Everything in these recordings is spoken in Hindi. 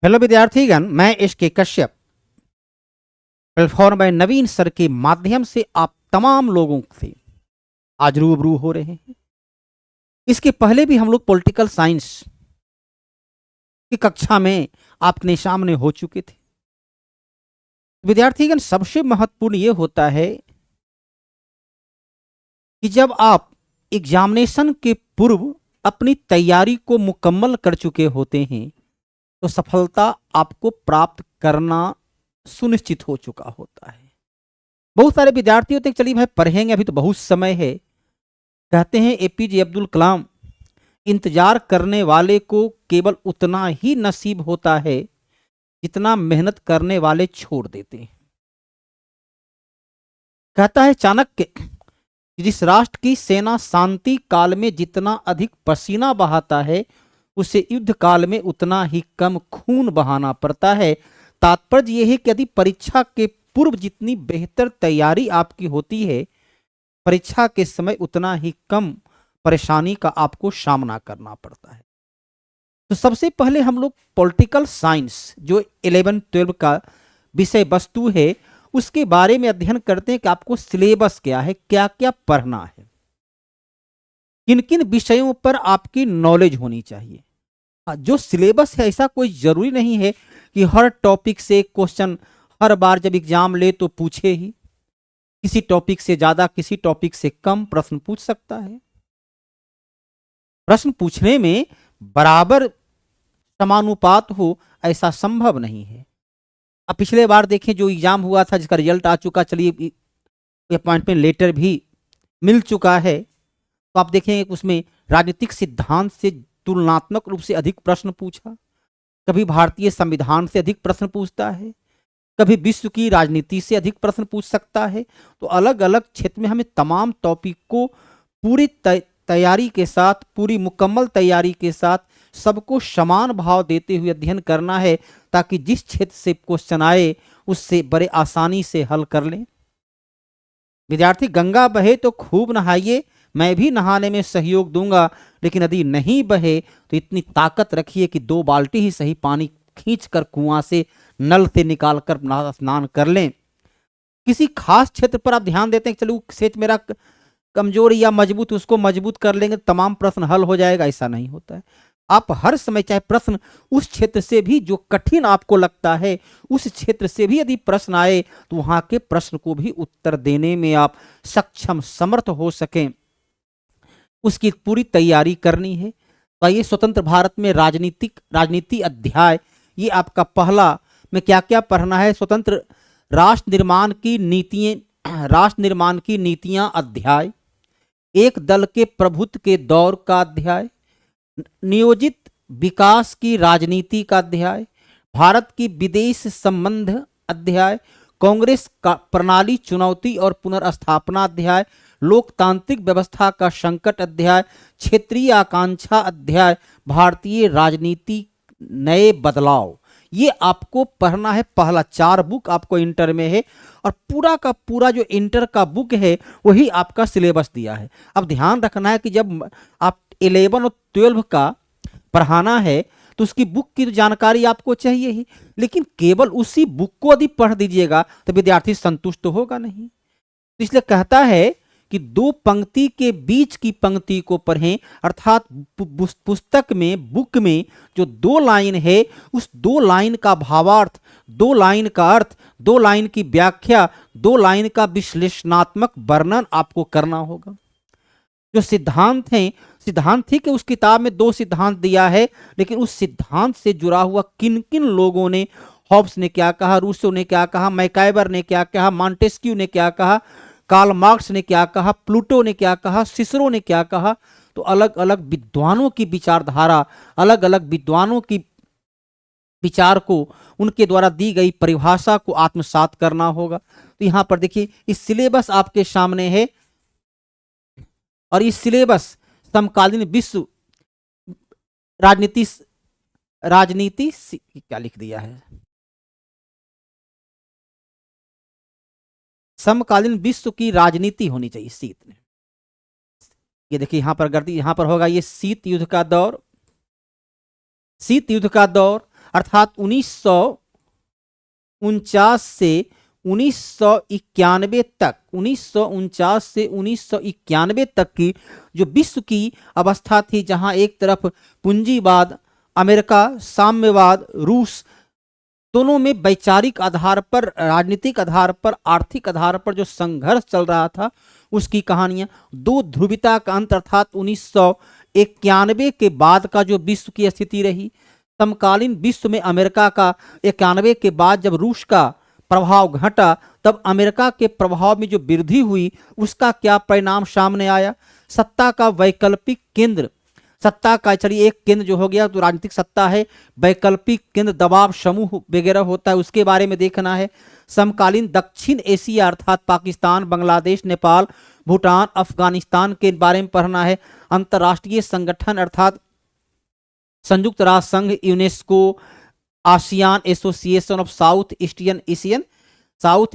हेलो विद्यार्थीगण, मैं SK Kashyap platform by Naveen sir के माध्यम से आप तमाम लोगों से आज रूबरू हो रहे हैं। इसके पहले भी हम लोग पॉलिटिकल साइंस की कक्षा में आपके सामने हो चुके थे। विद्यार्थीगण, सबसे महत्वपूर्ण यह होता है कि जब आप एग्जामिनेशन के पूर्व अपनी तैयारी को मुकम्मल कर चुके होते हैं तो सफलता आपको प्राप्त करना सुनिश्चित हो चुका होता है। बहुत सारे विद्यार्थी होते हैं, चलिए भाई पढ़ेंगे, अभी तो बहुत समय है। कहते हैं एपीजे अब्दुल कलाम, इंतजार करने वाले को केवल उतना ही नसीब होता है जितना मेहनत करने वाले छोड़ देते हैं। कहता है चाणक्य, जिस राष्ट्र की सेना शांति काल में जितना अधिक पसीना बहाता है उसे युद्ध काल में उतना ही कम खून बहाना पड़ता है। तात्पर्य यह है कि यदि परीक्षा के पूर्व जितनी बेहतर तैयारी आपकी होती है, परीक्षा के समय उतना ही कम परेशानी का आपको सामना करना पड़ता है। तो सबसे पहले हम लोग पॉलिटिकल साइंस जो 11-12 का विषय वस्तु है उसके बारे में अध्ययन करते हैं कि आपको सिलेबस क्या है, क्या क्या पढ़ना है, किन किन विषयों पर आपकी नॉलेज होनी चाहिए। जो सिलेबस है ऐसा कोई जरूरी नहीं है कि हर टॉपिक से क्वेश्चन हर बार जब एग्जाम ले तो पूछे ही। किसी टॉपिक से ज्यादा, किसी टॉपिक से कम प्रश्न पूछ सकता है। प्रश्न पूछने में बराबर समानुपात हो ऐसा संभव नहीं है। अब पिछले बार देखें जो एग्जाम हुआ था जिसका रिजल्ट आ चुका, चलिए अपॉइंटमेंट लेटर भी मिल चुका है, तो आप देखेंगे उसमें राजनीतिक सिद्धांत से तुलनात्मक रूप से अधिक प्रश्न पूछा। कभी भारतीय संविधान से अधिक प्रश्न पूछता है, कभी विश्व की राजनीति से अधिक प्रश्न पूछ सकता है। तो अलग अलग क्षेत्र में हमें तमाम टॉपिक को पूरी तैयारी के साथ, पूरी मुकम्मल तैयारी के साथ सबको समान भाव देते हुए अध्ययन करना है ताकि जिस क्षेत्र से क्वेश्चन आए उससे बड़े आसानी से हल कर लें। विद्यार्थी, गंगा बहे तो खूब नहाइए, मैं भी नहाने में सहयोग दूंगा, लेकिन यदि नहीं बहे तो इतनी ताकत रखिए कि 2 बाल्टी ही सही पानी खींचकर कुआं से, नल से निकाल कर स्नान कर लें। किसी खास क्षेत्र पर आप ध्यान देते हैं कि चलो क्षेत्र मेरा कमजोर या मजबूत, उसको मजबूत कर लेंगे तमाम प्रश्न हल हो जाएगा, ऐसा नहीं होता है। आप हर समय चाहे प्रश्न उस क्षेत्र से भी जो कठिन आपको लगता है उस क्षेत्र से भी यदि प्रश्न आए तो वहां के प्रश्न को भी उत्तर देने में आप सक्षम समर्थ हो सकें, उसकी पूरी तैयारी करनी है। तो ये स्वतंत्र भारत में राजनीति अध्याय, ये आपका पहला में क्या क्या पढ़ना है। स्वतंत्र राष्ट्र निर्माण की नीतियां अध्याय, एक दल के प्रभुत्व के दौर का अध्याय, नियोजित विकास की राजनीति का अध्याय, भारत की विदेश संबंध अध्याय, कांग्रेस का प्रणाली चुनौती और पुनर्स्थापना अध्याय, लोकतांत्रिक व्यवस्था का संकट अध्याय, क्षेत्रीय आकांक्षा अध्याय, भारतीय राजनीति नए बदलाव। ये आपको पढ़ना है। पहला 4 बुक आपको इंटर में है और पूरा का पूरा जो इंटर का बुक है वही आपका सिलेबस दिया है। अब ध्यान रखना है कि जब आप 11 और 12 का पढ़ाना है तो उसकी बुक की जानकारी आपको चाहिए ही, लेकिन केवल उसी बुक को यदि पढ़ दीजिएगा तो विद्यार्थी संतुष्ट तो होगा नहीं। तो इसलिए कहता है कि 2 पंक्ति के बीच की पंक्ति को पढ़ें, अर्थात पुस्तक में, बुक में जो 2 लाइन है उस 2 लाइन का भावार्थ, 2 लाइन का अर्थ, 2 लाइन की व्याख्या, 2 लाइन का विश्लेषणात्मक वर्णन आपको करना होगा। जो सिद्धांत हैं, सिद्धांत थी कि उस किताब में 2 सिद्धांत दिया है, लेकिन उस सिद्धांत से जुड़ा हुआ किन किन लोगों ने, हॉब्स ने क्या कहा, रूसो ने क्या कहा, मैकाइवर ने क्या कहा, मॉन्टेस्क्यू ने क्या कहा, कार्ल मार्क्स ने क्या कहा, प्लूटो ने क्या कहा, सिसरो ने क्या कहा, तो अलग अलग विद्वानों की विचारधारा, अलग अलग विद्वानों की विचार को, उनके द्वारा दी गई परिभाषा को आत्मसात करना होगा। तो यहां पर देखिए इस सिलेबस आपके सामने है और इस सिलेबस समकालीन विश्व राजनीति क्या लिख दिया है, समकालीन विश्व की राजनीति होनी चाहिए शीत ने। ये देखिए यहां पर होगा ये शीत युद्ध का दौर, शीत युद्ध का दौर अर्थात 1949 से 1991 तक, 1949 से 1991 तक की जो विश्व की अवस्था थी, जहां एक तरफ पूंजीवाद, अमेरिका, साम्यवाद, रूस, दोनों में वैचारिक आधार पर, राजनीतिक आधार पर, आर्थिक आधार पर जो संघर्ष चल रहा था, उसकी कहानियां, दो ध्रुवीयता का अंत अर्थात 1991 के बाद का जो विश्व की स्थिति रही, समकालीन विश्व में अमेरिका का 91 के बाद जब रूस का प्रभाव घटा, तब अमेरिका के प्रभाव में जो वृद्धि हुई, उसका क्या परिणाम सामने आया। सत्ता का वैकल्पिक केंद्र, सत्ता का चलिए एक केंद्र जो हो गया तो राजनीतिक सत्ता है, वैकल्पिक केंद्र दबाव समूह वगैरह होता है, उसके बारे में देखना है। समकालीन दक्षिण एशिया अर्थात पाकिस्तान, बांग्लादेश, नेपाल, भूटान, अफगानिस्तान के बारे में पढ़ना है। अंतर्राष्ट्रीय संगठन अर्थात संयुक्त राष्ट्र संघ, UNESCO, ASEAN, association of south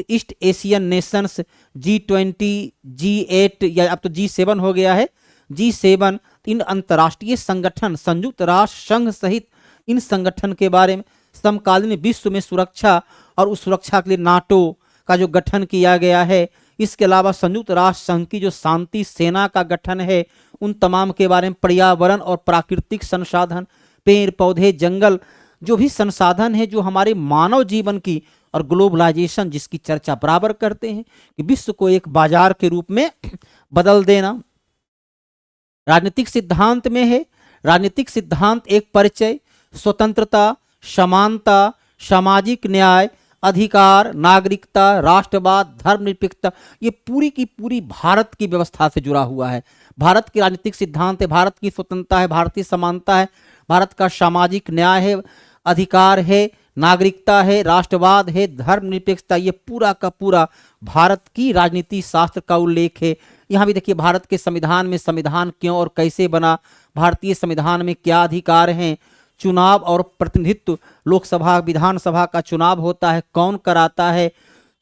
east Asian Nations, G20, G8 या अब तो G7 हो गया है, G7, इन अंतर्राष्ट्रीय संगठन, संयुक्त राष्ट्र संघ सहित इन संगठन के बारे में। समकालीन विश्व में सुरक्षा और उस सुरक्षा के लिए नाटो का जो गठन किया गया है, इसके अलावा संयुक्त राष्ट्र संघ की जो शांति सेना का गठन है, उन तमाम के बारे में। पर्यावरण और प्राकृतिक संसाधन, पेड़ पौधे, जंगल, जो भी संसाधन है जो हमारे मानव जीवन की, और ग्लोबलाइजेशन जिसकी चर्चा बराबर करते हैं कि विश्व को एक बाजार के रूप में बदल देना। राजनीतिक सिद्धांत में है, राजनीतिक सिद्धांत एक परिचय, स्वतंत्रता, समानता, सामाजिक न्याय, अधिकार, नागरिकता, राष्ट्रवाद, धर्मनिरपेक्षता, ये पूरी की पूरी भारत की व्यवस्था से जुड़ा हुआ है। भारत की राजनीतिक सिद्धांत है, भारत की स्वतंत्रता है, भारतीय समानता है, भारत का सामाजिक न्याय है, अधिकार है, नागरिकता है, राष्ट्रवाद है, धर्मनिरपेक्षता, ये पूरा का पूरा भारत की राजनीति शास्त्र का उल्लेख है। यहाँ भी देखिए भारत के संविधान में संविधान क्यों और कैसे बना, भारतीय संविधान में क्या अधिकार हैं, चुनाव और प्रतिनिधित्व, लोकसभा विधानसभा का चुनाव होता है, कौन कराता है,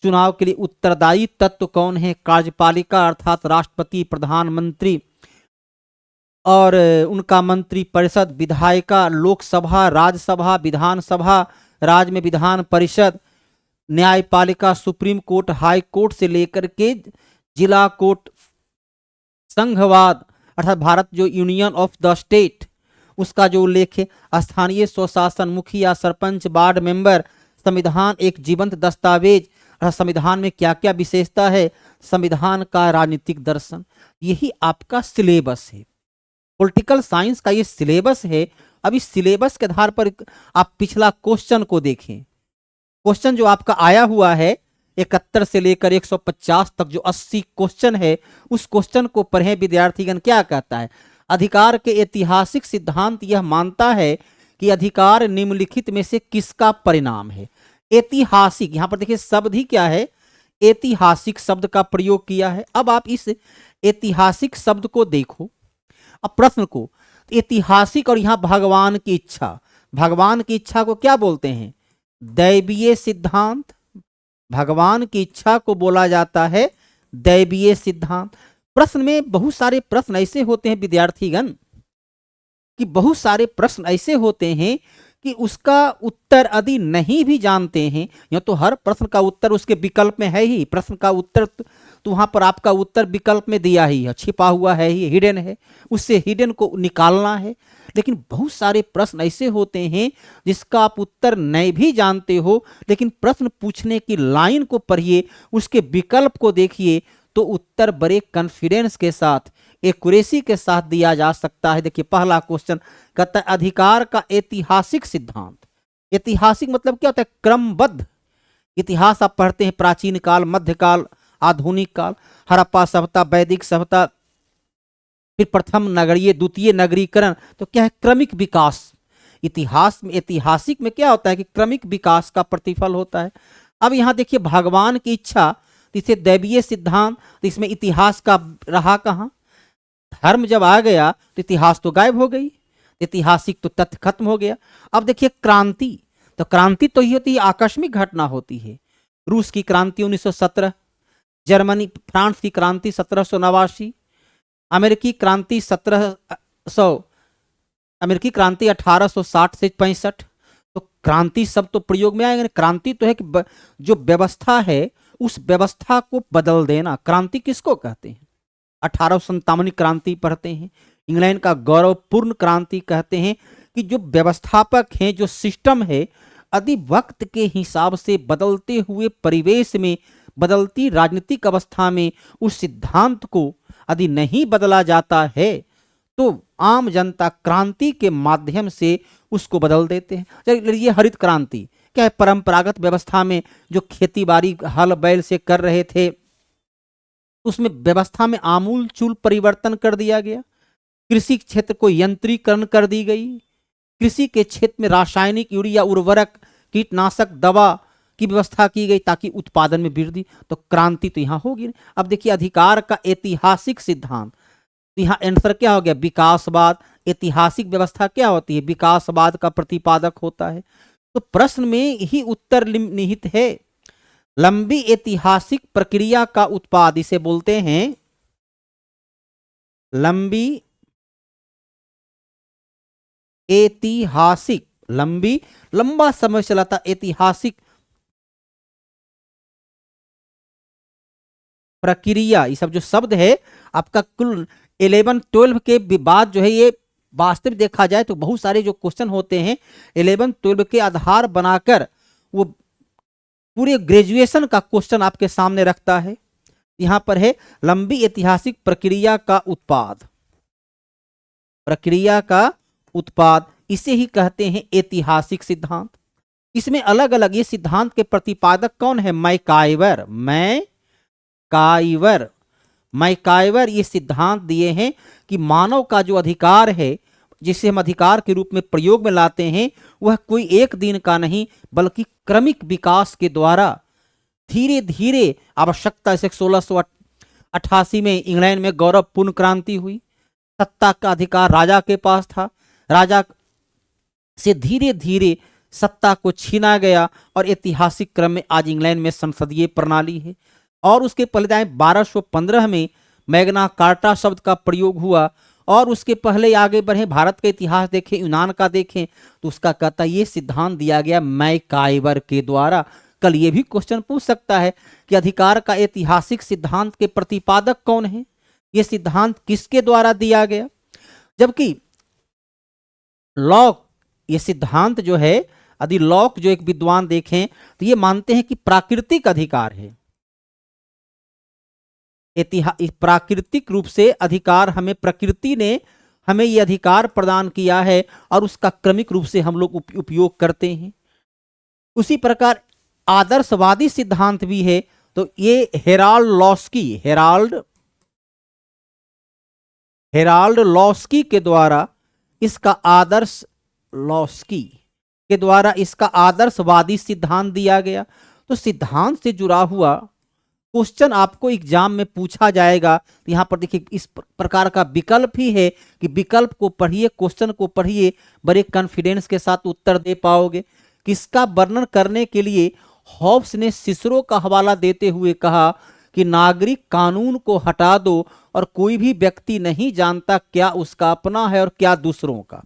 चुनाव के लिए उत्तरदायी तत्व कौन है, कार्यपालिका अर्थात राष्ट्रपति, प्रधानमंत्री और उनका मंत्री परिषद, विधायिका, लोकसभा, राज्यसभा, विधानसभा, राज्य में विधान परिषद, न्यायपालिका, सुप्रीम कोर्ट, हाई कोर्ट से लेकर के जिला कोर्ट, संघवाद अर्थात भारत जो यूनियन ऑफ द स्टेट, उसका जो उल्लेख है, स्थानीय स्वशासन, मुखिया, सरपंच, वार्ड मेंबर, संविधान एक जीवंत दस्तावेज, संविधान में क्या क्या विशेषता है, संविधान का राजनीतिक दर्शन, यही आपका सिलेबस है। पॉलिटिकल साइंस का ये सिलेबस है। अब इस सिलेबस के आधार पर आप पिछला क्वेश्चन को देखें। क्वेश्चन जो आपका आया हुआ है 71 से लेकर 150 तक, जो 80 क्वेश्चन है, उस क्वेश्चन को पढ़ें विद्यार्थीगण। क्या कहता है, अधिकार के ऐतिहासिक सिद्धांत यह मानता है कि अधिकार निम्नलिखित में से किसका परिणाम है। ऐतिहासिक, यहां पर देखिए शब्द ही क्या है, ऐतिहासिक शब्द का प्रयोग किया है। अब आप इस ऐतिहासिक शब्द को देखो, अब प्रश्न को, ऐतिहासिक और यहां भगवान की इच्छा, भगवान की इच्छा को क्या बोलते हैं, दैवीय सिद्धांत। भगवान की इच्छा को बोला जाता है दैवीय सिद्धांत। प्रश्न में बहुत सारे प्रश्न ऐसे होते हैं विद्यार्थीगण, कि बहुत सारे प्रश्न ऐसे होते हैं कि उसका उत्तर यदि नहीं भी जानते हैं, या तो हर प्रश्न का उत्तर उसके विकल्प में है ही, प्रश्न का उत्तर तो वहां पर आपका उत्तर विकल्प में दिया ही है, छिपा हुआ है ही, हिडन है, उससे हिडन को निकालना है। लेकिन बहुत सारे प्रश्न ऐसे होते हैं जिसका आप उत्तर नहीं भी जानते हो, लेकिन प्रश्न पूछने की लाइन को पढ़िए, उसके विकल्प को देखिए, तो उत्तर बड़े कॉन्फिडेंस के साथ, एक्यूरेसी के साथ दिया जा सकता है। देखिए पहला क्वेश्चन कहता है अधिकार का ऐतिहासिक सिद्धांत। ऐतिहासिक मतलब क्या होता है, क्रमबद्ध। इतिहास आप पढ़ते हैं, प्राचीन काल, मध्यकाल, आधुनिक काल, हड़प्पा सभ्यता, वैदिक सभ्यता, फिर प्रथम नगरीय, द्वितीय नगरीकरण, तो क्या है, क्रमिक विकास। इतिहास में, ऐतिहासिक में क्या होता है कि क्रमिक विकास का प्रतिफल होता है। अब यहां देखिए भगवान की इच्छा, इसे दैवीय सिद्धांत, तो इसमें इतिहास का रहा कहां, धर्म जब आ गया तो इतिहास तो गायब हो गई, ऐतिहासिक तो तथ्य खत्म हो गया। अब देखिए क्रांति, तो क्रांति तो ही होती है, आकस्मिक घटना होती है। रूस की क्रांति 1917, जर्मनी फ्रांस की क्रांति 1789, अमेरिकी क्रांति 1860 से 65। तो क्रांति शब्द तो प्रयोग में आएगा। क्रांति तो है कि जो व्यवस्था है उस व्यवस्था को बदल देना। क्रांति किसको कहते हैं? 1857 क्रांति पढ़ते हैं, इंग्लैंड का गौरवपूर्ण क्रांति कहते हैं कि जो व्यवस्थापक हैं, जो सिस्टम है, यदि वक्त के हिसाब से बदलते हुए परिवेश में, बदलती राजनीतिक अवस्था में उस सिद्धांत को यदि नहीं बदला जाता है तो आम जनता क्रांति के माध्यम से उसको बदल देते हैं। चलिए ये हरित क्रांति क्या है? परंपरागत व्यवस्था में जो खेती बाड़ी हल बैल से कर रहे थे उसमें व्यवस्था में आमूल चूल परिवर्तन कर दिया गया। कृषि क्षेत्र को यंत्रीकरण कर दी गई। कृषि के क्षेत्र में रासायनिक यूरिया उर्वरक कीटनाशक दवा की व्यवस्था की गई ताकि उत्पादन में वृद्धि। तो क्रांति तो यहाँ होगी। अब देखिए अधिकार का ऐतिहासिक सिद्धांत, यहाँ आंसर क्या हो गया? विकासवाद। ऐतिहासिक व्यवस्था क्या होती है? विकासवाद का प्रतिपादक होता है। तो प्रश्न में ही उत्तर निहित है। लंबी ऐतिहासिक प्रक्रिया का उत्पाद, इसे बोलते हैं लंबी ऐतिहासिक। लंबा समय चला था ऐतिहासिक प्रक्रिया। ये सब जो शब्द है आपका कुल 11-12 के बाद जो है, ये वास्तविक देखा जाए तो बहुत सारे जो क्वेश्चन होते हैं 11-12 के आधार बनाकर वो पूरे ग्रेजुएशन का क्वेश्चन आपके सामने रखता है। यहां पर है लंबी ऐतिहासिक प्रक्रिया का उत्पाद। प्रक्रिया का उत्पाद इसे ही कहते हैं ऐतिहासिक सिद्धांत। इसमें अलग अलग ये सिद्धांत के प्रतिपादक कौन है? मैकाइवर ये सिद्धांत दिए हैं कि मानव का जो अधिकार है, जिसे हम अधिकार के रूप में प्रयोग में लाते हैं, वह कोई एक दिन का नहीं बल्कि क्रमिक विकास के द्वारा धीरे धीरे आवश्यकता से 1688 में इंग्लैंड में गौरवपूर्ण क्रांति हुई। सत्ता का अधिकार राजा के पास था, राजा से धीरे धीरे सत्ता को छीना गया और ऐतिहासिक क्रम में आज इंग्लैंड में संसदीय प्रणाली है। और उसके पहले 1215 में मैग्ना कार्टा शब्द का प्रयोग हुआ। और उसके पहले आगे बढ़े, भारत का इतिहास देखें, यूनान का देखें, तो उसका कहता ये सिद्धांत दिया गया मैकाइवर के द्वारा। कल ये भी क्वेश्चन पूछ सकता है कि अधिकार का ऐतिहासिक सिद्धांत के प्रतिपादक कौन है? ये सिद्धांत किसके द्वारा दिया गया? जबकि लॉक, ये सिद्धांत जो है, यदि लॉक जो एक विद्वान देखें तो ये मानते हैं कि प्राकृतिक अधिकार है। प्राकृतिक रूप से अधिकार हमें प्रकृति ने हमें ये अधिकार प्रदान किया है और उसका क्रमिक रूप से हम लोग उपयोग करते हैं। उसी प्रकार आदर्शवादी सिद्धांत भी है। तो ये हेराल्ड लॉस्की के द्वारा इसका आदर्शवादी सिद्धांत दिया गया। तो सिद्धांत से जुड़ा हुआ क्वेश्चन आपको एग्जाम में पूछा जाएगा। तो यहाँ पर देखिए इस प्रकार का विकल्प ही है कि विकल्प को पढ़िए, क्वेश्चन को पढ़िए, बड़े कॉन्फिडेंस के साथ उत्तर दे पाओगे। किसका वर्णन करने के लिए हॉब्स ने सिसरो का हवाला देते हुए कहा कि नागरिक कानून को हटा दो और कोई भी व्यक्ति नहीं जानता क्या उसका अपना है और क्या दूसरों का।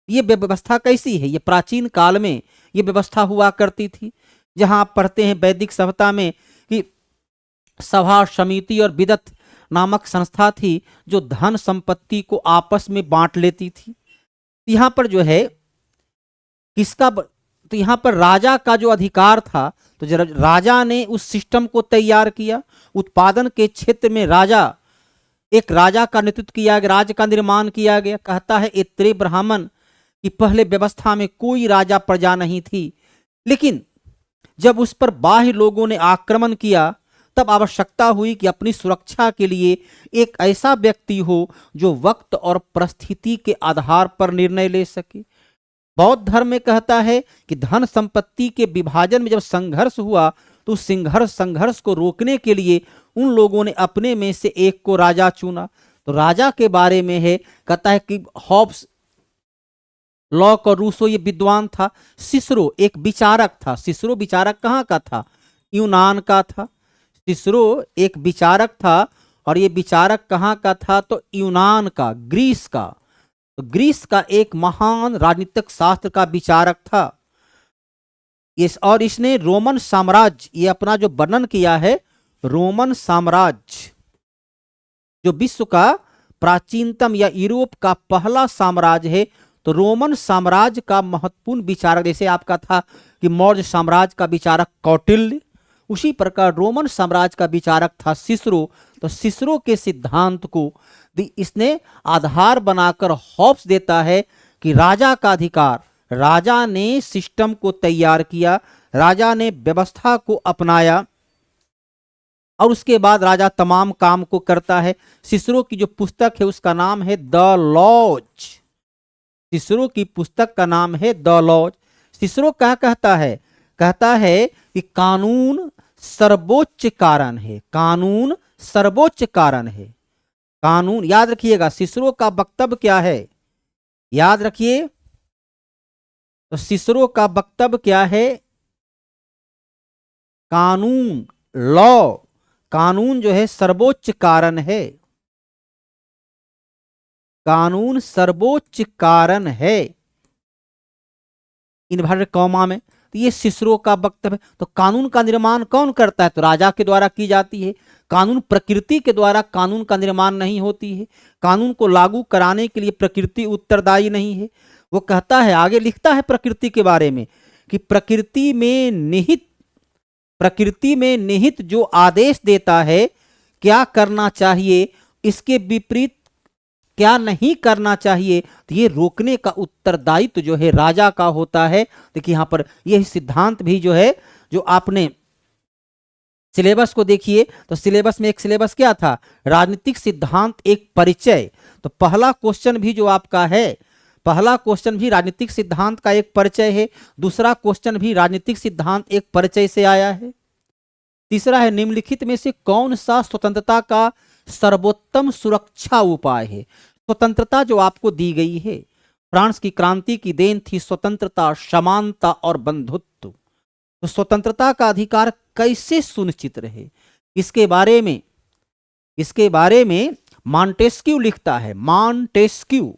ये व्यवस्था कैसी है? ये प्राचीन काल में ये व्यवस्था हुआ करती थी, जहां आप पढ़ते हैं वैदिक सभ्यता में कि सभा, समिति और विदत नामक संस्था थी जो धन संपत्ति को आपस में बांट लेती थी। यहाँ पर जो है किसका, तो यहाँ पर राजा का जो अधिकार था, तो जरा राजा ने उस सिस्टम को तैयार किया। उत्पादन के क्षेत्र में एक राजा का नेतृत्व किया गया, राज्य का निर्माण किया गया। कहता है ऐत्रेय ब्राह्मण कि पहले व्यवस्था में कोई राजा प्रजा नहीं थी, लेकिन जब उस पर बाह्य लोगों ने आक्रमण किया तब आवश्यकता हुई कि अपनी सुरक्षा के लिए एक ऐसा व्यक्ति हो जो वक्त और परिस्थिति के आधार पर निर्णय ले सके। बौद्ध धर्म में कहता है कि धन संपत्ति के विभाजन में जब संघर्ष हुआ तो संघर्ष को रोकने के लिए उन लोगों ने अपने में से एक को राजा चुना। तो राजा के बारे में है, कहता है कि हॉब्स, लॉक और रूसो ये विद्वान था। सिसरो एक विचारक था। सिसरो विचारक कहाँ का था? यूनान का था। सिसरो एक विचारक था और ये विचारक कहाँ का था? तो यूनान का, ग्रीस का। तो ग्रीस का एक महान राजनीतिक शास्त्र का विचारक था। और इसने रोमन साम्राज्य, ये अपना जो वर्णन किया है, रोमन साम्राज्य जो विश्व का प्राचीनतम या यूरोप का पहला साम्राज्य है, तो रोमन साम्राज्य का महत्वपूर्ण विचारक, जैसे आपका था कि मौर्य साम्राज्य का विचारक कौटिल्य, उसी प्रकार रोमन साम्राज्य का विचारक था सिसरो। तो सिसरो के सिद्धांत को इसने आधार बनाकर हॉब्स देता है कि राजा का अधिकार, राजा ने सिस्टम को तैयार किया, राजा ने व्यवस्था को अपनाया और उसके बाद राजा तमाम काम को करता है। सिसरो की जो पुस्तक है उसका नाम है द लॉज। सिसरो की पुस्तक का नाम है द लॉज। सिसरो क्या कहता है? कहता है कि कानून सर्वोच्च कारण है, कानून सर्वोच्च कारण है। कानून, याद रखिएगा सिसरो का वक्तव्य क्या है, याद रखिए। तो सिसरो का वक्तव्य क्या है? कानून, लॉ, कानून जो है सर्वोच्च कारण है, कानून सर्वोच्च कारण है, इन्वर्टेड कॉमा में। तो ये सिसरो का वक्तव्य है। तो कानून का निर्माण कौन करता है? तो राजा के द्वारा की जाती है। कानून प्रकृति के द्वारा कानून का निर्माण नहीं होती है। कानून को लागू कराने के लिए प्रकृति उत्तरदायी नहीं है। वो कहता है, आगे लिखता है प्रकृति के बारे में कि प्रकृति में निहित जो आदेश देता है क्या करना चाहिए, इसके विपरीत क्या नहीं करना चाहिए, तो ये रोकने का उत्तरदायित्व जो है राजा का होता है। देखिए यहां पर यह सिद्धांत भी जो है, जो आपने सिलेबस को देखिए, तो सिलेबस में एक सिलेबस क्या था? राजनीतिक सिद्धांत एक परिचय। तो पहला क्वेश्चन भी जो आपका है, पहला क्वेश्चन भी राजनीतिक सिद्धांत का एक परिचय है। दूसरा क्वेश्चन भी राजनीतिक सिद्धांत एक परिचय से आया है। तीसरा है, निम्नलिखित में से कौन सा स्वतंत्रता का सर्वोत्तम सुरक्षा उपाय है? स्वतंत्रता जो आपको दी गई है, फ्रांस की क्रांति की देन थी स्वतंत्रता, समानता और बंधुत्व। तो स्वतंत्रता का अधिकार कैसे सुनिश्चित रहे, इसके बारे में मॉन्टेस्क्यू लिखता है। मॉन्टेस्क्यू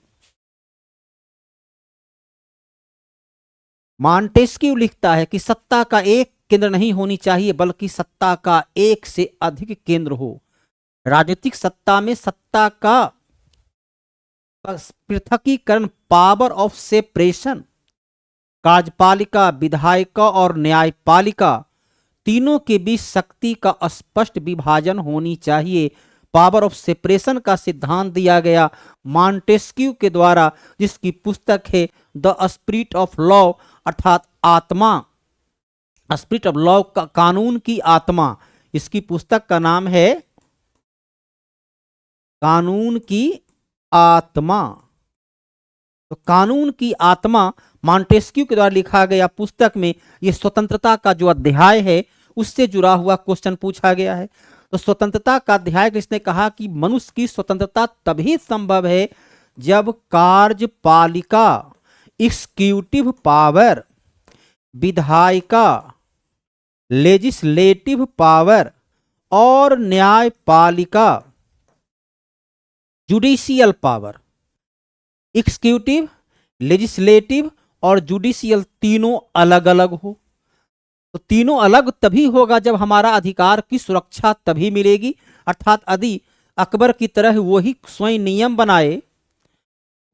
लिखता है कि सत्ता का एक केंद्र नहीं होनी चाहिए, बल्कि सत्ता का एक से अधिक केंद्र हो। राजनीतिक सत्ता में सत्ता का पृथकीकरण, पावर ऑफ सेपरेशन, कार्यपालिका, विधायिका और न्यायपालिका तीनों के बीच शक्ति का स्पष्ट विभाजन होनी चाहिए। पावर ऑफ सेपरेशन का सिद्धांत दिया गया मॉन्टेस्क्यू के द्वारा, जिसकी पुस्तक है द स्पिरिट ऑफ लॉ, अर्थात आत्मा, स्पिरिट ऑफ लॉ का कानून की आत्मा। इसकी पुस्तक का नाम है कानून की आत्मा। तो कानून की आत्मा मॉन्टेस्क्यू के द्वारा लिखा गया पुस्तक में यह स्वतंत्रता का जो अध्याय है उससे जुड़ा हुआ क्वेश्चन पूछा गया है। तो स्वतंत्रता का अध्याय इसने कहा कि मनुष्य की स्वतंत्रता तभी संभव है जब कार्यपालिका, एग्जीक्यूटिव पावर, विधायिका, लेजिस्लेटिव पावर और न्यायपालिका, जुडिशियल पावर, एग्जीक्यूटिव, लेजिस्लेटिव और जुडिशियल तीनों अलग अलग हो। तो तीनों अलग तभी होगा जब हमारा अधिकार की सुरक्षा तभी मिलेगी। अर्थात यदि अकबर की तरह वही स्वयं नियम बनाए,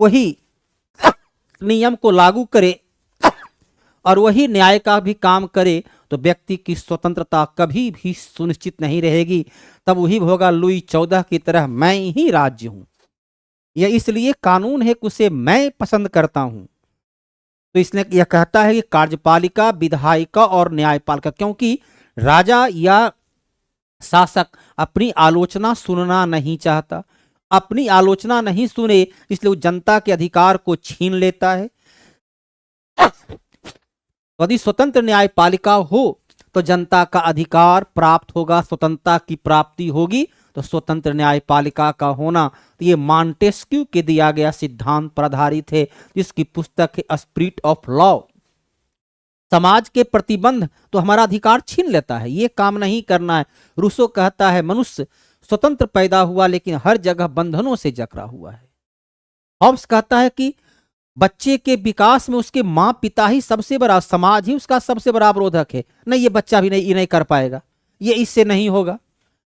वही नियम को लागू करे और वही न्याय का भी काम करे, तो व्यक्ति की स्वतंत्रता कभी भी सुनिश्चित नहीं रहेगी। तब वही होगा लुई 14 की तरह, मैं ही राज्य हूं, यह इसलिए कानून है कि उसे मैं पसंद करता हूं। तो इसने यह कहता है कि कार्यपालिका, विधायिका और न्यायपालिका, क्योंकि राजा या शासक अपनी आलोचना सुनना नहीं चाहता, अपनी आलोचना नहीं सुने इसलिए वो जनता के अधिकार को छीन लेता है। यदि स्वतंत्र न्यायपालिका हो तो जनता का अधिकार प्राप्त होगा, स्वतंत्रता की प्राप्ति होगी, तो स्वतंत्र न्यायपालिका का होना। तो ये मॉन्टेस्क्यू के दिया गया सिद्धांत पर आधारित है, जिसकी पुस्तक है स्पिरिट ऑफ लॉ। समाज के प्रतिबंध तो हमारा अधिकार छीन लेता है, ये काम नहीं करना है। रूसो कहता है मनुष्य स्वतंत्र पैदा हुआ लेकिन हर जगह बंधनों से जकड़ा हुआ है। हॉब्स कहता है कि बच्चे के विकास में उसके माँ पिता ही सबसे बड़ा, समाज ही उसका सबसे बड़ा अवरोधक है। नहीं, ये बच्चा भी नहीं, ये नहीं कर पाएगा, ये इससे नहीं होगा,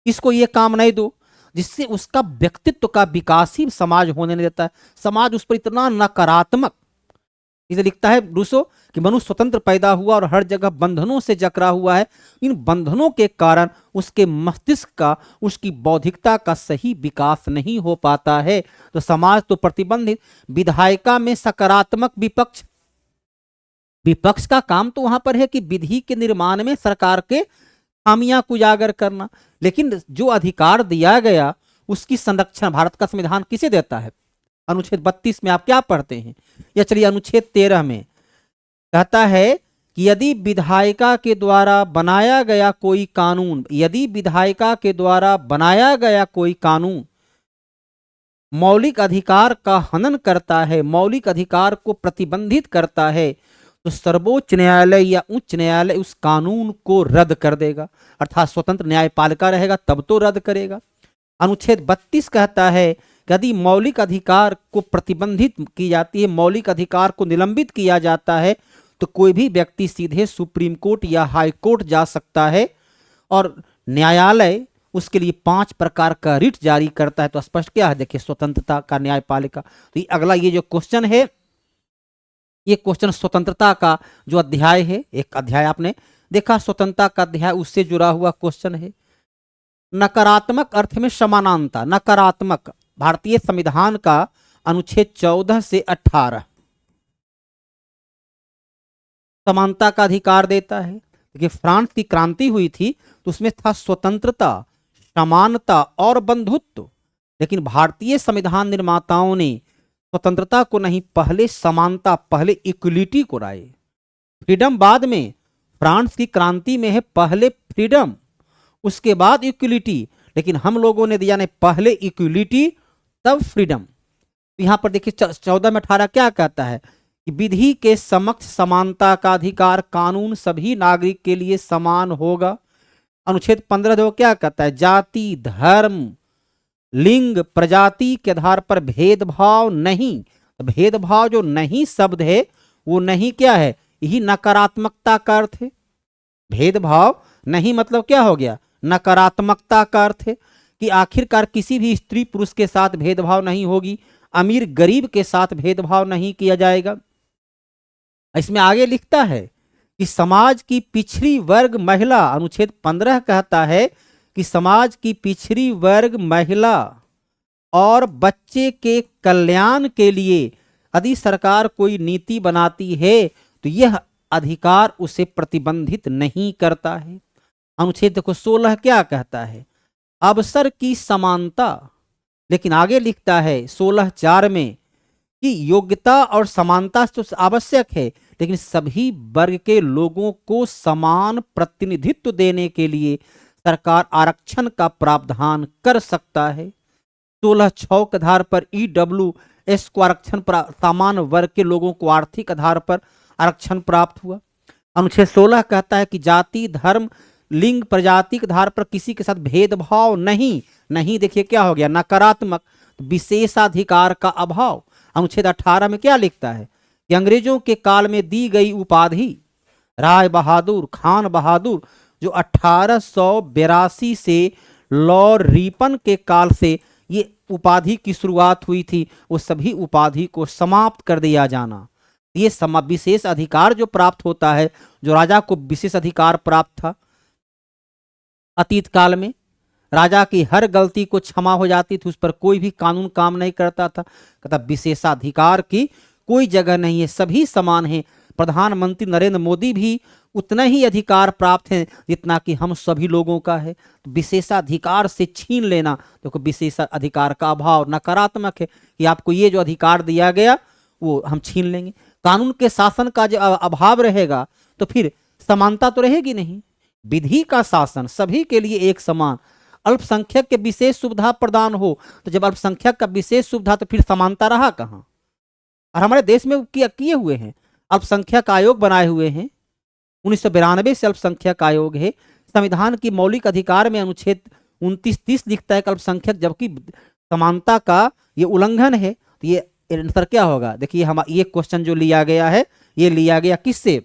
इसको ये काम नहीं दो, जिससे उसका व्यक्तित्व का विकास ही समाज होने नहीं देता है। समाज उस पर इतना नकारात्मक, इसे लिखता है रूसो कि मनुष्य स्वतंत्र पैदा हुआ और हर जगह बंधनों से जकड़ा हुआ है। इन बंधनों के कारण उसके मस्तिष्क का, उसकी बौद्धिकता का सही विकास नहीं हो पाता है। तो समाज तो प्रतिबंधित। विधायिका में सकारात्मक विपक्ष, विपक्ष का काम तो वहां पर है कि विधि के निर्माण में सरकार के खामियां को उजागर करना, लेकिन जो अधिकार दिया गया उसकी संरक्षण भारत का संविधान किसे देता है? अनुच्छेद 32 में आप क्या पढ़ते हैं? या चलिए अनुच्छेद 13 में कहता है कि यदि विधायिका के द्वारा बनाया गया कोई कानून, यदि विधायिका के द्वारा बनाया गया कोई कानून मौलिक अधिकार का हनन करता है, मौलिक अधिकार को प्रतिबंधित करता है, तो सर्वोच्च न्यायालय या उच्च न्यायालय उस कानून को रद्द कर देगा। अर्थात स्वतंत्र न्यायपालिका रहेगा तब तो रद्द करेगा। अनुच्छेद 32 कहता है कि यदि मौलिक अधिकार को प्रतिबंधित की जाती है, मौलिक अधिकार को निलंबित किया जाता है, तो कोई भी व्यक्ति सीधे सुप्रीम कोर्ट या हाई कोर्ट जा सकता है और न्यायालय उसके लिए 5 प्रकार का रिट जारी करता है। तो स्पष्ट क्या है, देखिए, स्वतंत्रता का न्यायपालिका। तो ये अगला ये जो क्वेश्चन है, ये क्वेश्चन स्वतंत्रता का जो अध्याय है, एक अध्याय आपने देखा स्वतंत्रता का अध्याय, उससे जुड़ा हुआ क्वेश्चन है। नकारात्मक अर्थ में समानांतर, नकारात्मक भारतीय संविधान का अनुच्छेद 14 से 18 समानता का अधिकार देता है। देखिए, फ्रांस की क्रांति हुई थी तो उसमें था स्वतंत्रता, समानता और बंधुत्व, लेकिन भारतीय संविधान निर्माताओं ने स्वतंत्रता को नहीं, पहले समानता, पहले इक्वलिटी को लाए। फ्रीडम बाद में, फ्रांस की क्रांति में है पहले फ्रीडम उसके बाद इक्वलिटी, लेकिन हम लोगों ने दिया नहीं, पहले इक्वलिटी तब फ्रीडम। यहां पर देखिए 14 में 18 क्या कहता है कि विधि के समक्ष समानता का अधिकार, कानून सभी नागरिक के लिए समान होगा। अनुच्छेद 15 देखो क्या कहता है, जाति, धर्म, लिंग, प्रजाति के आधार पर भेदभाव नहीं। भेदभाव जो नहीं शब्द है वो नहीं क्या है, यही नकारात्मकता का अर्थ है। भेदभाव नहीं मतलब क्या हो गया, नकारात्मकता का अर्थ है कि आखिरकार किसी भी स्त्री पुरुष के साथ भेदभाव नहीं होगी, अमीर गरीब के साथ भेदभाव नहीं किया जाएगा। इसमें आगे लिखता है कि समाज की पिछड़ी वर्ग महिला, अनुच्छेद 15 कहता है कि समाज की पिछड़ी वर्ग महिला और बच्चे के कल्याण के लिए यदि सरकार कोई नीति बनाती है तो यह अधिकार उसे प्रतिबंधित नहीं करता है। अनुच्छेद देखो 16 क्या कहता है, अवसर की समानता, लेकिन आगे लिखता है 16(4) में कि योग्यता और समानता तो आवश्यक है, लेकिन सभी वर्ग के लोगों को समान प्रतिनिधित्व देने के लिए सरकार आरक्षण का प्रावधान कर सकता है। 16(6) के आधार पर EWS को आरक्षण, सामान्य वर्ग के लोगों को आर्थिक आधार पर आरक्षण प्राप्त हुआ। अनुच्छेद 16 कहता है कि जाति, धर्म, लिंग, प्रजाति के आधार पर किसी के साथ भेदभाव नहीं। नहीं देखिए क्या हो गया, नकारात्मक, विशेषाधिकार का अभाव। अनुच्छेद 18 में क्या लिखता है कि अंग्रेजों के काल में दी गई उपाधि राय बहादुर, खान बहादुर, जो 1882 से लॉर्ड रिपन के काल से ये उपाधि की शुरुआत हुई थी, वो सभी उपाधि को समाप्त कर दिया जाना। ये विशेष अधिकार जो प्राप्त होता है, जो राजा को विशेष अधिकार प्राप्त था, अतीत काल में राजा की हर गलती को क्षमा हो जाती थी, उस पर कोई भी कानून काम नहीं करता था। कहता विशेषाधिकार की कोई जगह नहीं है, सभी समान हैं। प्रधानमंत्री नरेंद्र मोदी भी उतना ही अधिकार प्राप्त है जितना कि हम सभी लोगों का है। तो विशेषाधिकार से छीन लेना, देखो विशेषाधिकार का अभाव नकारात्मक है कि आपको ये जो अधिकार दिया गया वो हम छीन लेंगे। कानून के शासन का जो अभाव रहेगा तो फिर समानता तो रहेगी नहीं। विधि का शासन सभी के लिए एक समान, अल्पसंख्यक के विशेष सुविधा प्रदान हो, तो जब अल्पसंख्यक का विशेष सुविधा तो फिर समानता रहा कहाँ। और हमारे देश में किए हुए हैं, अल्पसंख्यक आयोग बनाए हुए हैं, 1992 से अल्पसंख्यक आयोग है। संविधान की मौलिक अधिकार में अनुच्छेद 29-30 लिखता है कि अल्पसंख्यक, जबकि समानता का ये उल्लंघन है, तो ये आंसर क्या होगा? देखिए हम ये क्वेश्चन जो लिया गया है, ये लिया गया किससे?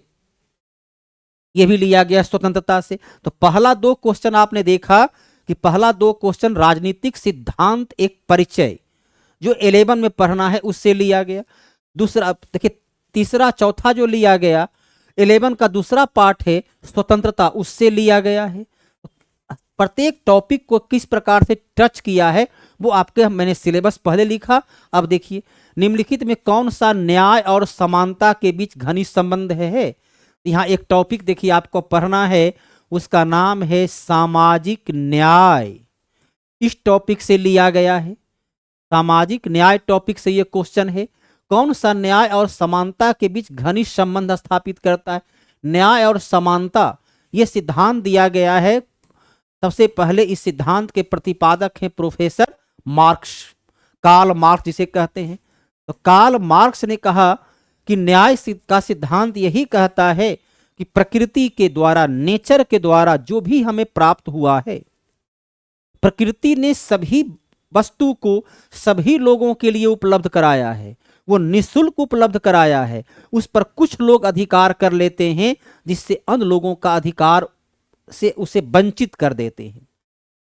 ये भी लिया गया स्वतंत्रता से। तो पहला दो क्वेश्चन आपने देखा कि पहला दो क्वेश्चन राजनीतिक सिद्धांत एक परिचय जो 11 में पढ़ना है उससे लिया गया। दूसरा देखिए, तीसरा चौथा जो लिया गया 11 का दूसरा पार्ट है स्वतंत्रता, उससे लिया गया है। प्रत्येक टॉपिक को किस प्रकार से टच किया है वो आपके मैंने सिलेबस पहले लिखा। अब देखिए, निम्नलिखित में कौन सा न्याय और समानता के बीच घनिष्ठ संबंध है? यहाँ एक टॉपिक देखिए आपको पढ़ना है, उसका नाम है सामाजिक न्याय। इस टॉपिक से लिया गया है, सामाजिक न्याय टॉपिक से ये क्वेश्चन है। कौन सा न्याय और समानता के बीच घनिष्ठ संबंध स्थापित करता है? न्याय और समानता ये सिद्धांत दिया गया है। सबसे पहले इस सिद्धांत के प्रतिपादक हैं प्रोफेसर मार्क्स, कार्ल मार्क्स जिसे कहते हैं। तो कार्ल मार्क्स ने कहा कि न्याय का सिद्धांत यही कहता है कि प्रकृति के द्वारा, नेचर के द्वारा जो भी हमें प्राप्त हुआ है, प्रकृति ने सभी वस्तु को सभी लोगों के लिए उपलब्ध कराया है, वो निःशुल्क उपलब्ध कराया है। उस पर कुछ लोग अधिकार कर लेते हैं जिससे अन्य लोगों का अधिकार से उसे वंचित कर देते हैं।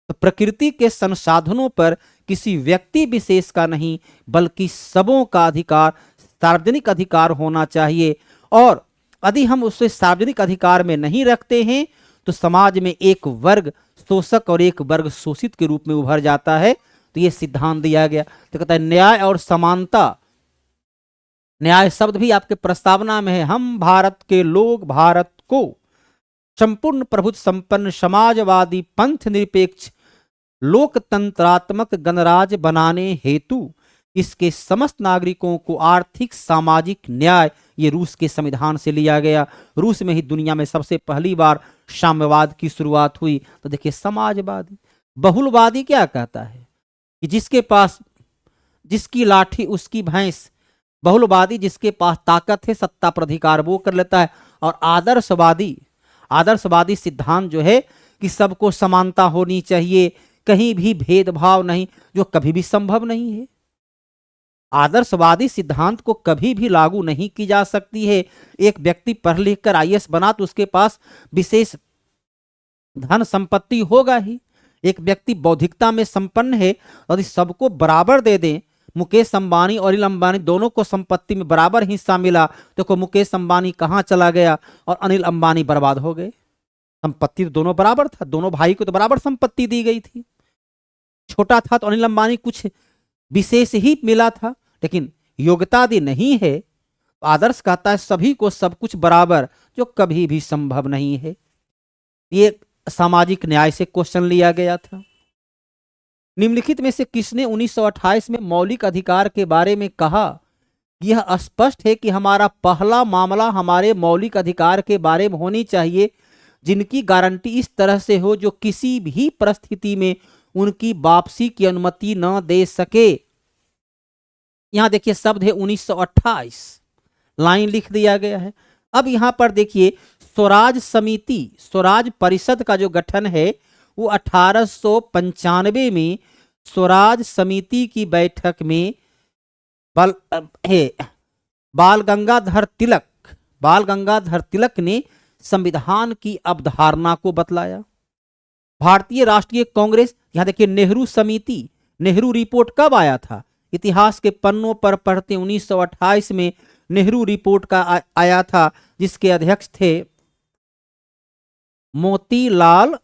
तो प्रकृति के संसाधनों पर किसी व्यक्ति विशेष का नहीं बल्कि सबों का अधिकार, सार्वजनिक अधिकार होना चाहिए। और यदि हम उसे सार्वजनिक अधिकार में नहीं रखते हैं तो समाज में एक वर्ग शोषक और एक वर्ग शोषित के रूप में उभर जाता है। तो यह सिद्धांत दिया गया। तो कहता है न्याय और समानता, न्याय शब्द भी आपके प्रस्तावना में है। हम भारत के लोग भारत को संपूर्ण प्रभुत्व संपन्न समाजवादी पंथ निरपेक्ष लोकतंत्रात्मक गणराज्य बनाने हेतु इसके समस्त नागरिकों को आर्थिक सामाजिक न्याय, ये रूस के संविधान से लिया गया। रूस में ही दुनिया में सबसे पहली बार साम्यवाद की शुरुआत हुई। तो देखिए, समाजवादी, बहुलवादी क्या कहता है कि जिसके पास जिसकी लाठी उसकी भैंस। बहुलवादी जिसके पास ताकत है, सत्ता पर अधिकार वो कर लेता है। और आदर्शवादी, आदर्शवादी सिद्धांत जो है कि सबको समानता होनी चाहिए, कहीं भी भेदभाव नहीं, जो कभी भी संभव नहीं है। आदर्शवादी सिद्धांत को कभी भी लागू नहीं की जा सकती है। एक व्यक्ति पढ़ लिख कर आईएएस बना तो उसके पास विशेष धन संपत्ति होगा ही। एक व्यक्ति बौद्धिकता में संपन्न है, यदि सबको बराबर दे दें, मुकेश अंबानी और अनिल अंबानी दोनों को संपत्ति में बराबर हिस्सा मिला, देखो मुकेश अंबानी कहाँ चला गया और अनिल अंबानी बर्बाद हो गए। संपत्ति तो दोनों बराबर था, दोनों भाई को तो बराबर संपत्ति दी गई थी। छोटा था तो अनिल अंबानी कुछ विशेष ही मिला था, लेकिन योग्यता यदि नहीं है, आदर्श कहता है सभी को सब कुछ बराबर, जो कभी भी संभव नहीं है। ये सामाजिक न्याय से क्वेश्चन लिया गया था। निम्नलिखित में से किसने 1928 में मौलिक अधिकार के बारे में कहा? यह स्पष्ट है कि हमारा पहला मामला हमारे मौलिक अधिकार के बारे में होनी चाहिए जिनकी गारंटी इस तरह से हो जो किसी भी परिस्थिति में उनकी वापसी की अनुमति न दे सके। यहां देखिए शब्द है 1928, लाइन लिख दिया गया है। अब यहां पर देखिए स्वराज समिति, स्वराज परिषद का जो गठन है वो 1895 में स्वराज समिति की बैठक में बाल गंगाधर तिलक ने संविधान की अवधारणा को बतलाया। भारतीय राष्ट्रीय कांग्रेस, यहां देखिए नेहरू समिति, नेहरू रिपोर्ट कब आया था? इतिहास के पन्नों पर पढ़ते 1928 में नेहरू रिपोर्ट का आया था, जिसके अध्यक्ष थे मोतीलाल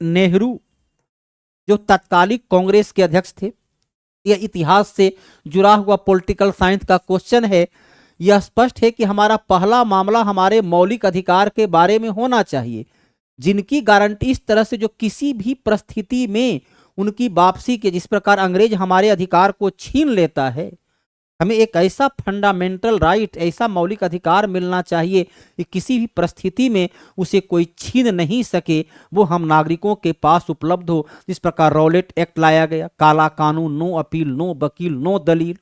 नेहरू, जो तत्कालिक कांग्रेस के अध्यक्ष थे। यह इतिहास से जुड़ा हुआ पॉलिटिकल साइंस का क्वेश्चन है। यह स्पष्ट है कि हमारा पहला मामला हमारे मौलिक अधिकार के बारे में होना चाहिए जिनकी गारंटी इस तरह से जो किसी भी परिस्थिति में उनकी वापसी के, जिस प्रकार अंग्रेज हमारे अधिकार को छीन लेता है, हमें एक ऐसा फंडामेंटल राइट, ऐसा मौलिक अधिकार मिलना चाहिए कि किसी भी परिस्थिति में उसे कोई छीन नहीं सके, वो हम नागरिकों के पास उपलब्ध हो। जिस प्रकार रॉलेट एक्ट लाया गया, काला कानून, नो अपील, नो वकील, नो दलील,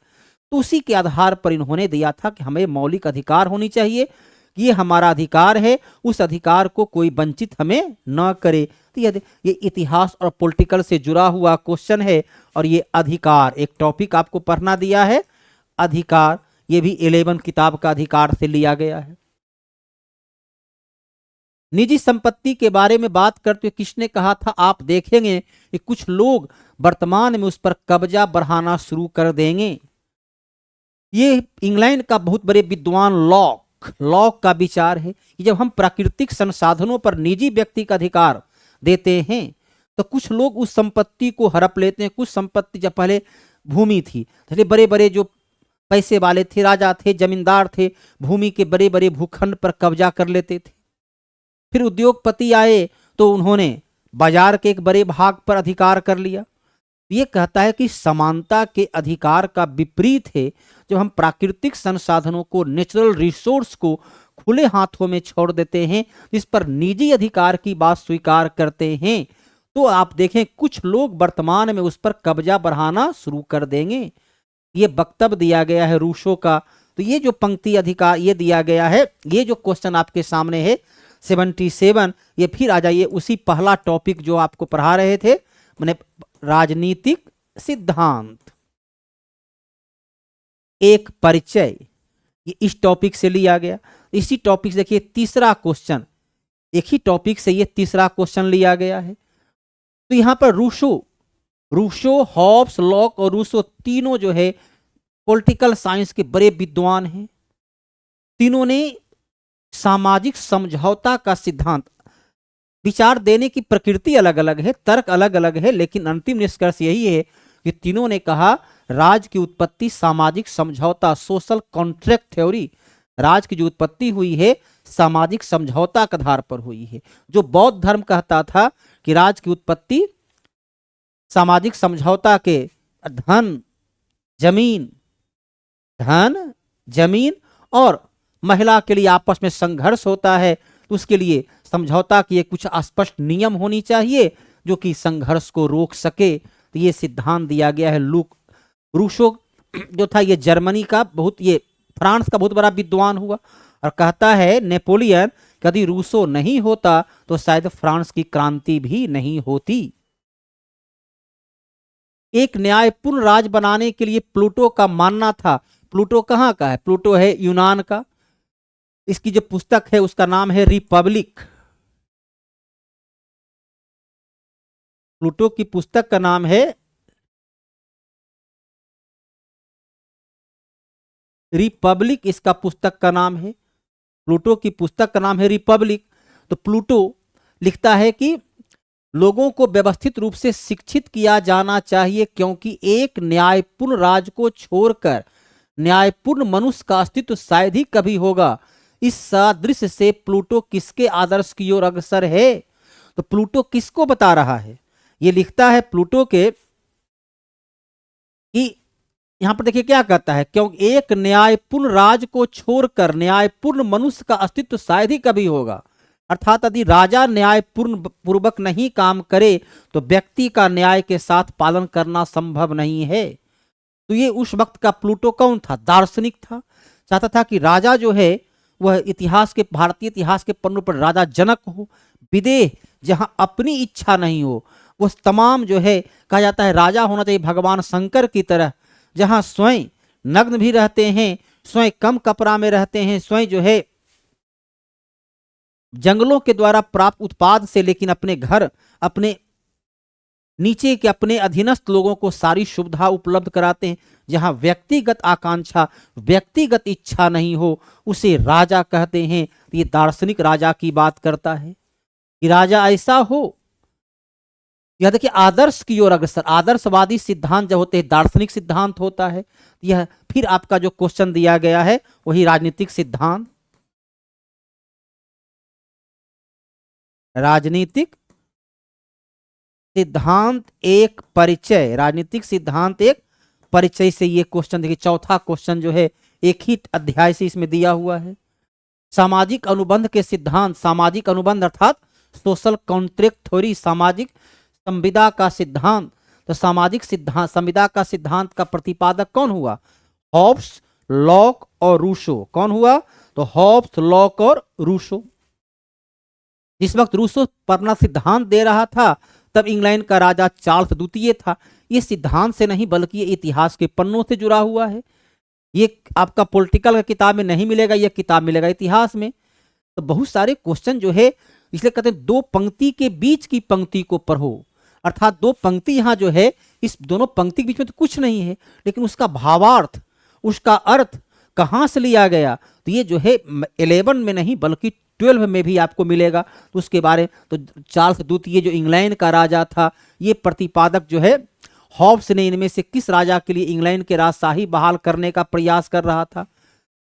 तो उसी के आधार पर इन्होंने दिया था कि हमें मौलिक अधिकार होनी चाहिए, ये हमारा अधिकार है, उस अधिकार को कोई वंचित हमें न करे। तो ये इतिहास और पॉलिटिकल से जुड़ा हुआ क्वेश्चन है। और ये अधिकार एक टॉपिक आपको पढ़ना दिया है, अधिकार, ये भी 11 किताब का अधिकार से लिया गया है। निजी संपत्ति के बारे में बात करते हुए किसने कहा था, आप देखेंगे कि कुछ लोग वर्तमान में उस पर कब्जा बढ़ाना शुरू कर देंगे। ये इंग्लैंड का बहुत बड़े विद्वान लॉक का विचार है कि जब हम प्राकृतिक संसाधनों पर निजी व्यक्ति का अधिकार देते हैं तो कुछ लोग उस संपत्ति को हड़प लेते हैं। कुछ संपत्ति जब पहले भूमि थी, पहले बड़े बड़े जो पैसे वाले थे, राजा थे, जमींदार थे, भूमि के बड़े बड़े भूखंड पर कब्जा कर लेते थे। फिर उद्योगपति आए तो उन्होंने बाजार के एक बड़े भाग पर अधिकार कर लिया। ये कहता है कि समानता के अधिकार का विपरीत है जब हम प्राकृतिक संसाधनों को, नेचुरल रिसोर्स को खुले हाथों में छोड़ देते हैं, जिस पर निजी अधिकार की बात स्वीकार करते हैं, तो आप देखें कुछ लोग वर्तमान में उस पर कब्जा बढ़ाना शुरू कर देंगे। ये वक्तव्य दिया गया है रूसो का। तो ये जो पंक्ति अधिकार ये दिया गया है, ये जो क्वेश्चन आपके सामने है 77, ये फिर आ जाइए उसी पहला टॉपिक जो आपको पढ़ा रहे थे, मैंने राजनीतिक सिद्धांत एक परिचय, ये इस टॉपिक से लिया गया। इसी टॉपिक से देखिए तीसरा क्वेश्चन, एक ही टॉपिक से ये तीसरा क्वेश्चन लिया गया है। तो यहां पर रूसो, हॉब्स, लॉक और रूसो तीनों जो है पॉलिटिकल साइंस के बड़े विद्वान हैं। तीनों ने सामाजिक समझौता का सिद्धांत, विचार देने की प्रकृति अलग अलग है, तर्क अलग अलग है, लेकिन अंतिम निष्कर्ष यही है कि तीनों ने कहा राज की उत्पत्ति सामाजिक समझौता, सोशल कॉन्ट्रैक्ट थ्योरी, राज की जो उत्पत्ति हुई है सामाजिक समझौता के आधार पर हुई है। जो बौद्ध धर्म कहता था कि राज की उत्पत्ति सामाजिक समझौता के धन जमीन और महिला के लिए आपस में संघर्ष होता है, तो उसके लिए समझौता की कुछ स्पष्ट नियम होनी चाहिए जो कि संघर्ष को रोक सके। तो ये सिद्धांत दिया गया है। रूसो जो था ये जर्मनी का ये फ्रांस का बहुत बड़ा विद्वान हुआ और कहता है नेपोलियन यदि रूसो नहीं होता तो शायद फ्रांस की क्रांति भी नहीं होती। एक न्यायपूर्ण राज बनाने के लिए प्लूटो का मानना था। प्लूटो कहाँ का है? प्लूटो है यूनान का। इसकी जो पुस्तक है उसका नाम है रिपब्लिक। प्लूटो की पुस्तक का नाम है रिपब्लिक, इसका पुस्तक का नाम है, प्लूटो की पुस्तक का नाम है रिपब्लिक। तो प्लूटो लिखता है कि लोगों को व्यवस्थित रूप से शिक्षित किया जाना चाहिए क्योंकि एक न्यायपूर्ण राज को छोड़कर न्यायपूर्ण मनुष्य का अस्तित्व शायद ही कभी होगा। इस सादृश्य से प्लूटो किसके आदर्श की ओर अग्रसर है? तो प्लूटो किसको बता रहा है? ये लिखता है प्लूटो के कि यहां पर देखिए क्या कहता है, क्योंकि एक न्यायपूर्ण राज को छोड़कर न्यायपूर्ण मनुष्य का अस्तित्व शायद ही कभी होगा। अर्थात यदि राजा न्यायपूर्ण पूर्वक नहीं काम करे तो व्यक्ति का न्याय के साथ पालन करना संभव नहीं है। तो ये उस वक्त का प्लूटो कौन था? दार्शनिक था। चाहता था कि राजा जो है वह इतिहास के, भारतीय इतिहास के पन्नों पर राजा जनक हो, विदेह जहां अपनी इच्छा नहीं हो, वो तमाम जो है कहा जाता है राजा होना चाहिए भगवान शंकर की तरह, जहां स्वयं नग्न भी रहते हैं, स्वयं कम कपड़ा में रहते हैं, स्वयं जो है जंगलों के द्वारा प्राप्त उत्पाद से, लेकिन अपने घर, अपने नीचे के अपने अधीनस्थ लोगों को सारी सुविधा उपलब्ध कराते हैं। जहां व्यक्तिगत आकांक्षा, व्यक्तिगत इच्छा नहीं हो उसे राजा कहते हैं। ये दार्शनिक राजा की बात करता है कि राजा ऐसा हो। यह देखिए आदर्श की ओर अग्रसर, आदर्शवादी सिद्धांत जब होते हैं दार्शनिक सिद्धांत होता है। यह फिर आपका जो क्वेश्चन दिया गया है वही राजनीतिक सिद्धांत, राजनीतिक सिद्धांत एक परिचय, राजनीतिक सिद्धांत एक परिचय से ये क्वेश्चन देखिए, चौथा क्वेश्चन जो है एक ही अध्याय से इसमें दिया हुआ है। सामाजिक अनुबंध के सिद्धांत, सामाजिक अनुबंध अर्थात सोशल कॉन्ट्रैक्ट थ्योरी, सामाजिक संविदा का सिद्धांत। तो सामाजिक सिद्धांत, संविदा का सिद्धांत का प्रतिपादक कौन हुआ? हॉब्स, लॉक और रूसो। कौन हुआ? तो हॉब्स, लॉक और रूसो। जिस वक्त रूसो अपना सिद्धांत दे रहा था तब इंग्लैंड का राजा चार्ल्स द्वितीय था। ये सिद्धांत से नहीं बल्कि ये इतिहास के पन्नों से जुड़ा हुआ है। ये आपका पॉलिटिकल का किताब में नहीं मिलेगा, ये किताब मिलेगा इतिहास में। तो बहुत सारे क्वेश्चन जो है, इसलिए कहते हैं दो पंक्ति के बीच की पंक्ति को पढ़ो, अर्थात दो पंक्ति यहाँ जो है, इस दोनों पंक्ति के बीच में तो कुछ नहीं है, लेकिन उसका भावार्थ, उसका अर्थ कहाँ से लिया गया, तो ये जो है 11 में नहीं बल्कि 12 में भी आपको मिलेगा। तो उसके बारे तो चार्ल्स द्वितीय जो इंग्लैंड का राजा था, ये प्रतिपादक जो है हॉब्स ने इनमें से किस राजा के लिए इंग्लैंड के राजशाही बहाल करने का प्रयास कर रहा था,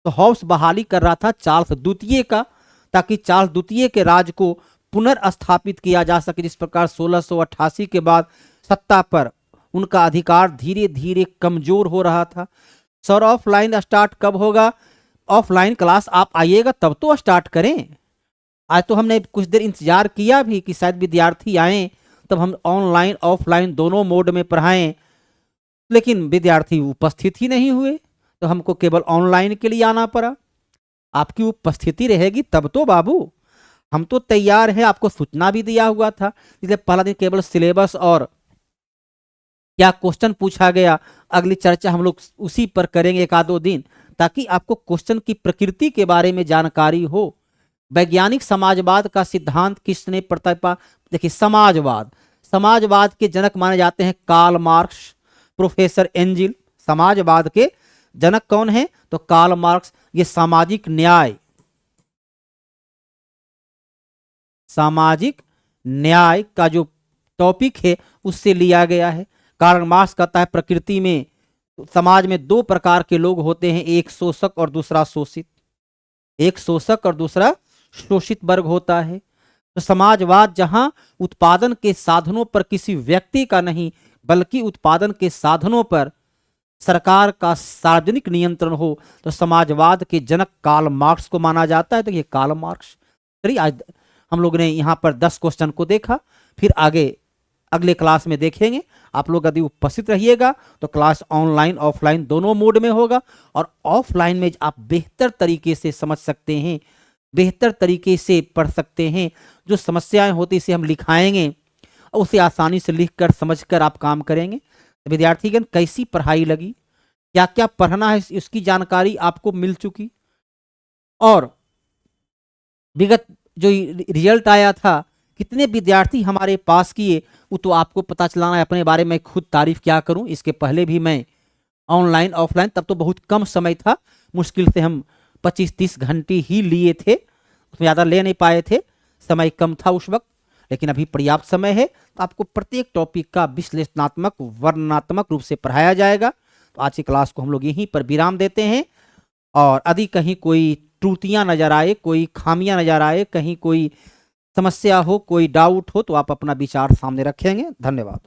तो हॉब्स बहाली कर रहा था चार्ल्स द्वितीय का, ताकि चार्ल्स द्वितीय के राज को पुनर्स्थापित किया जा सके, जिस प्रकार 1688 के बाद सत्ता पर उनका अधिकार धीरे धीरे कमजोर हो रहा था। सर ऑफलाइन स्टार्ट कब होगा? ऑफलाइन क्लास आप आइएगा तब तो स्टार्ट करें। आज तो हमने कुछ देर इंतजार किया भी कि शायद विद्यार्थी आए, तब हम ऑनलाइन ऑफलाइन दोनों मोड में पढ़ाएं, लेकिन विद्यार्थी उपस्थित ही नहीं हुए, तो हमको केवल ऑनलाइन के लिए आना पड़ा। आपकी उपस्थिति रहेगी तब तो बाबू, हम तो तैयार हैं, आपको सूचना भी दिया हुआ था। इसलिए पहला दिन केवल सिलेबस और क्या क्वेश्चन पूछा गया, अगली चर्चा हम लोग उसी पर करेंगे एक आधो दिन, ताकि आपको क्वेश्चन की प्रकृति के बारे में जानकारी हो। वैज्ञानिक समाजवाद का सिद्धांत किसने प्रतिपा, देखिए समाजवाद के जनक माने जाते हैं कार्ल मार्क्स, प्रोफेसर एंजिल। समाजवाद के जनक कौन है? तो कार्ल मार्क्स। ये सामाजिक न्याय का जो टॉपिक है उससे लिया गया है। कार्ल मार्क्स कहता है प्रकृति में, समाज में दो प्रकार के लोग होते हैं, एक शोषक और दूसरा शोषित, एक शोषक और दूसरा शोषित वर्ग होता है। तो समाजवाद जहां उत्पादन के साधनों पर किसी व्यक्ति का नहीं बल्कि उत्पादन के साधनों पर सरकार का सार्वजनिक नियंत्रण हो, तो समाजवाद के जनक कार्ल मार्क्स को माना जाता है। तो ये कार्ल मार्क्स। चलिए आज हम लोग ने यहाँ पर 10 क्वेश्चन को देखा, फिर आगे अगले क्लास में देखेंगे। आप लोग यदि उपस्थित रहिएगा तो क्लास ऑनलाइन ऑफलाइन दोनों मोड में होगा, और ऑफलाइन में आप बेहतर तरीके से समझ सकते हैं, बेहतर तरीके से पढ़ सकते हैं। जो समस्याएं होती इसे हम लिखाएंगे और उसे आसानी से लिखकर समझकर आप काम करेंगे। विद्यार्थीगण कैसी पढ़ाई लगी, क्या क्या पढ़ना है इसकी जानकारी आपको मिल चुकी, और विगत जो रिजल्ट आया था कितने विद्यार्थी हमारे पास किए, वो तो आपको पता चलाना है। अपने बारे में खुद तारीफ क्या करूं, इसके पहले भी मैं ऑनलाइन ऑफलाइन, तब तो बहुत कम समय था, मुश्किल से हम 25-30 घंटे ही लिए थे, उसमें ज़्यादा ले नहीं पाए थे, समय कम था उस वक्त। लेकिन अभी पर्याप्त समय है, तो आपको प्रत्येक टॉपिक का विश्लेषणात्मक वर्णनात्मक रूप से पढ़ाया जाएगा। तो आज की क्लास को हम लोग यहीं पर विराम देते हैं, और यदि कहीं कोई त्रुटियां नजर आए, कोई खामियां नजर आए, कहीं कोई समस्या हो, कोई डाउट हो, तो आप अपना विचार सामने रखेंगे। धन्यवाद।